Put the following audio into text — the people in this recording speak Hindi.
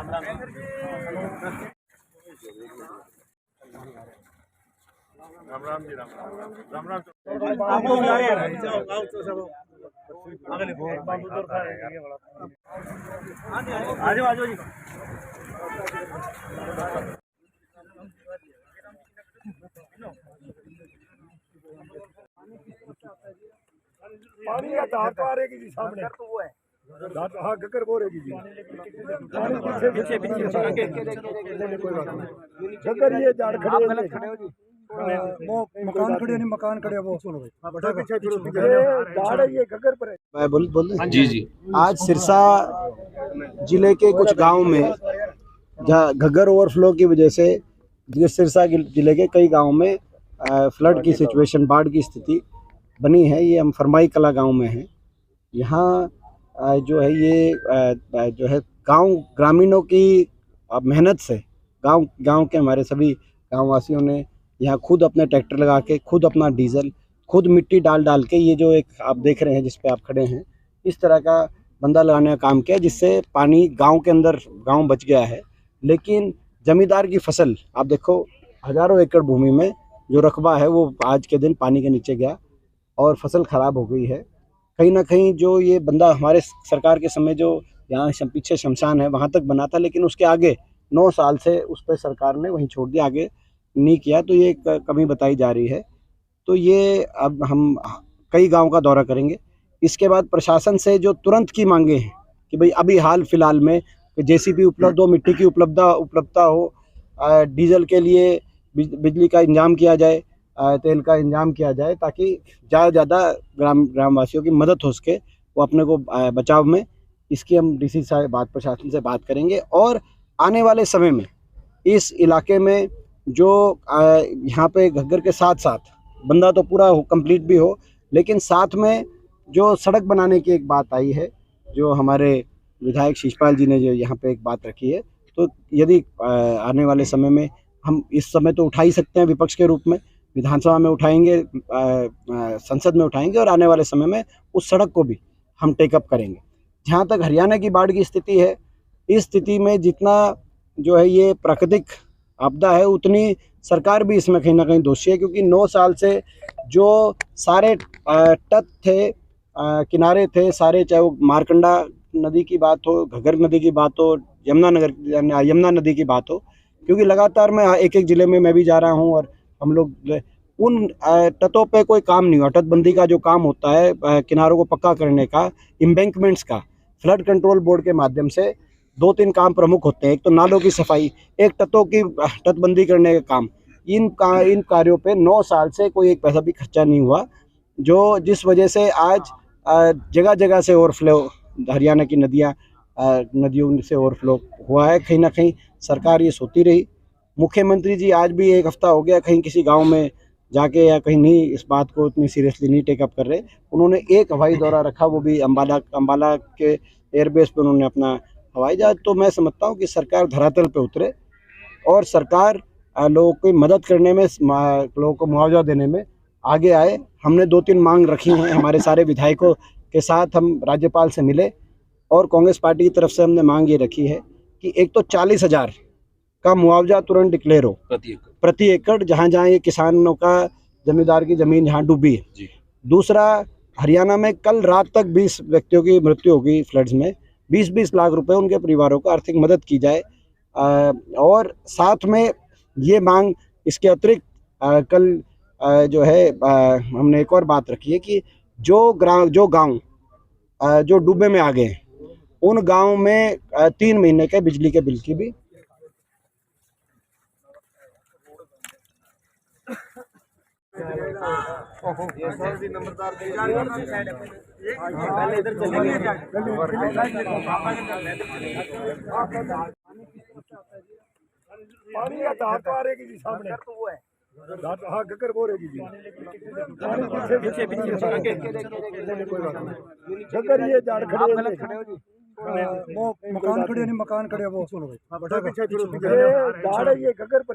राम राम जी, राम राम राम। आपको बुला रहे हैं। आ जाओ जी। पानी का धार तो आ रहेगी जी सामने। हाँ गगर वो रहेगी जी। पीछे गगर ये झाड़ खड़े हो जी। वो मकान खड़े नहीं, मकान खड़े वो झाड़ है ये गगर पर है। मैं बोल जी जी। आज सिरसा जिले के कुछ गांव में जहाँ घग्गर ओवरफ्लो की वजह से सिरसा जिले के कई गांव में फ्लड की सिचुएशन, बाढ़ की स्थिति बनी है। ये हम फरमाई कला गांव में हैं। यहाँ जो है ये जो है गांव ग्रामीणों की मेहनत से गांव के हमारे सभी गांववासियों ने यहाँ खुद अपने ट्रैक्टर लगा के, खुद अपना डीजल, खुद मिट्टी डाल के ये जो एक आप देख रहे हैं जिस पे आप खड़े हैं, इस तरह का बंदा लगाने का काम किया, जिससे पानी गांव के अंदर गांव बच गया है। लेकिन जमींदार की फसल आप देखो, हज़ारों एकड़ भूमि में जो रकबा है वो आज के दिन पानी के नीचे गया और फसल ख़राब हो गई है। कहीं ना कहीं जो ये बंदा हमारे सरकार के समय जो यहाँ पीछे शमशान है वहाँ तक बना था, लेकिन उसके आगे 9 साल से उस पर सरकार ने वहीं छोड़ दिया, आगे नहीं किया। तो ये कमी बताई जा रही है। तो ये अब हम कई गांव का दौरा करेंगे। इसके बाद प्रशासन से जो तुरंत की मांगे हैं कि भाई अभी हाल फिलहाल में जेसीबी उपलब्ध हो, मिट्टी की उपलब्धता हो, डीजल के लिए बिजली का इंतजाम किया जाए, तेल का इंतजाम किया जाए, ताकि ज़्यादा से ज़्यादा ग्रामवासियों की मदद हो सके वो अपने को बचाव में। इसकी हम डीसी साहब प्रशासन से बात करेंगे। और आने वाले समय में इस इलाके में जो यहाँ पे घग्गर के साथ साथ बंदा तो पूरा कंप्लीट भी हो, लेकिन साथ में जो सड़क बनाने की एक बात आई है, जो हमारे विधायक शीशपाल जी ने जो यहाँ पे एक बात रखी है, तो यदि आने वाले समय में हम इस समय तो उठा ही सकते हैं विपक्ष के रूप में, विधानसभा में उठाएंगे, संसद में उठाएंगे, और आने वाले समय में उस सड़क को भी हम टेकअप करेंगे। जहाँ तक हरियाणा की बाढ़ की स्थिति है, इस स्थिति में जितना जो है ये प्राकृतिक आपदा है, उतनी सरकार भी इसमें कहीं ना कहीं दोषी है, क्योंकि 9 साल से जो सारे तट थे, किनारे थे सारे, चाहे वो मारकंडा नदी की बात हो, घग्गर नदी की बात हो, यमुना नदी की बात हो, क्योंकि लगातार मैं एक ज़िले में मैं भी जा रहा हूँ और हम लोग उन तटों पे कोई काम नहीं हुआ। तटबंदी का जो काम होता है, किनारों को पक्का करने का, एम्बैंकमेंट्स का, फ्लड कंट्रोल बोर्ड के माध्यम से 2-3 काम प्रमुख होते हैं। एक तो नालों की सफाई, एक तटों की तटबंदी करने का काम। इन कार्यों पे 9 साल से कोई एक पैसा भी खर्चा नहीं हुआ, जिस वजह से आज जगह जगह से ओवरफ्लो, हरियाणा की नदियों से ओवरफ्लो हुआ है। कहीं ना कहीं सरकार ये सोती रही। मुख्यमंत्री जी आज भी 1 हफ्ता हो गया कहीं किसी गांव में जाके या कहीं नहीं इस बात को इतनी सीरियसली नहीं टेकअप कर रहे। उन्होंने एक हवाई दौरा रखा, वो भी अम्बाला के एयरबेस पर उन्होंने अपना हवाई जहाज। तो मैं समझता हूँ कि सरकार धरातल पे उतरे और सरकार लोगों की मदद करने में, लोगों को मुआवजा देने में आगे आए। हमने 2-3 मांग रखी हैं, हमारे सारे विधायकों के साथ हम राज्यपाल से मिले और कांग्रेस पार्टी की तरफ से हमने मांग ये रखी है कि एक तो 40,000 का मुआवजा तुरंत डिक्लेयर हो प्रति एकड़, जहाँ जहाँ ये किसानों का जमींदार की ज़मीन जहाँ डूबी है। दूसरा, हरियाणा में कल रात तक 20 व्यक्तियों की मृत्यु हो गई फ्लड्स में। 20-20 लाख रुपए उनके परिवारों को आर्थिक मदद की जाए। और साथ में ये मांग, इसके अतिरिक्त कल जो है हमने एक और बात रखी है कि जो गांव जो डूबे में आ गए हैं, उन गांव में 3 महीने के बिजली के बिल की भी पानी का धार तो आ रहेगी जी सामने। हाँ गगर वो रहेगी जी। गगर ये झाड़ खड़े हो जी। वो मकान खड़े नहीं, मकान खड़े वो झाड़ है ये गगर पर है।